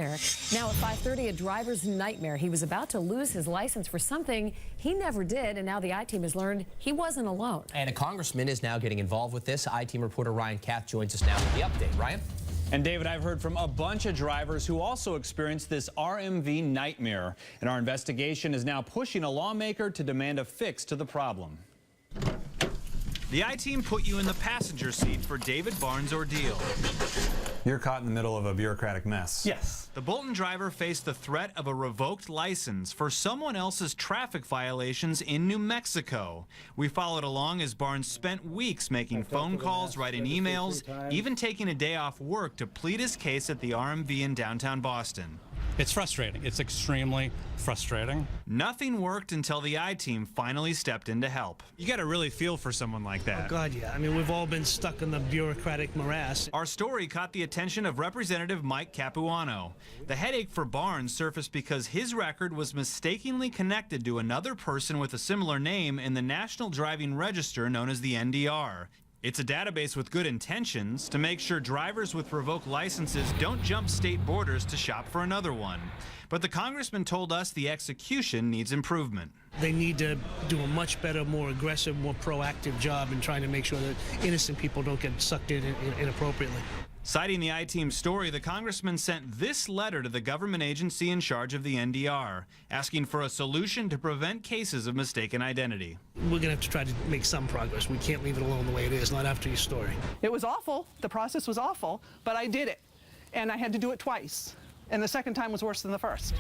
Now at 5:30, a driver's nightmare. He was about to lose his license for something he never did, and now the I-Team has learned he wasn't alone. And a congressman is now getting involved with this. I-Team reporter Ryan Kath joins us now with the update. Ryan? And David, I've heard from a bunch of drivers who also experienced this RMV nightmare. And our investigation is now pushing a lawmaker to demand a fix to the problem. The I-Team put you in the passenger seat for David Barnes' ordeal. You're caught in the middle of a bureaucratic mess. Yes. The Bolton driver faced the threat of a revoked license for someone else's traffic violations in New Mexico. We followed along as Barnes spent weeks making phone calls, writing emails, even taking a day off work to plead his case at the RMV in downtown Boston. It's frustrating. It's extremely frustrating. Nothing worked until the I-Team finally stepped in to help. You got to really feel for someone like that. Oh, God, yeah. I mean, we've all been stuck in the bureaucratic morass. Our story caught the attention of Representative Mike Capuano. The headache for Barnes surfaced because his record was mistakenly connected to another person with a similar name in the National Driving Register known as the NDR. It's a database with good intentions to make sure drivers with revoked licenses don't jump state borders to shop for another one. But the congressman told us the execution needs improvement. They need to do a much better, more aggressive, more proactive job in trying to make sure that innocent people don't get sucked in inappropriately. Citing the I-Team story, the congressman sent this letter to the government agency in charge of the NDR, asking for a solution to prevent cases of mistaken identity. We're going to have to try to make some progress. We can't leave it alone the way it is, not after your story. It was awful. The process was awful, but I did it. And I had to do it twice. And the second time was worse than the first.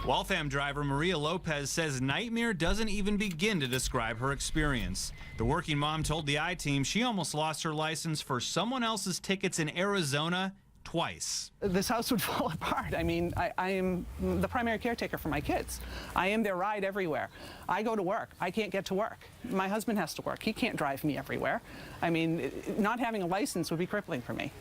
Waltham driver Maria Lopez says nightmare doesn't even begin to describe her experience. The working mom told the I-Team she almost lost her license for someone else's tickets in Arizona twice. This house would fall apart. I mean, I am the primary caretaker for my kids. I am their ride everywhere. I go to work. I can't get to work. My husband has to work. He can't drive me everywhere. I mean, not having a license would be crippling for me.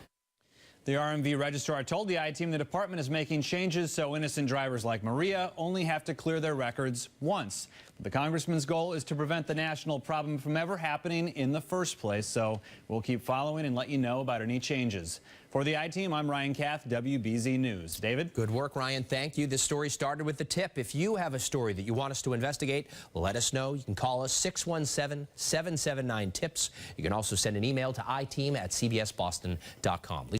The RMV registrar told the I-Team the department is making changes so innocent drivers like Maria only have to clear their records once. The congressman's goal is to prevent the national problem from ever happening in the first place, so we'll keep following and let you know about any changes. For the I-Team, I'm Ryan Kath, WBZ News. David? Good work, Ryan. Thank you. This story started with the tip. If you have a story that you want us to investigate, let us know. You can call us 617-779-TIPS. You can also send an email to iteam@cbsboston.com.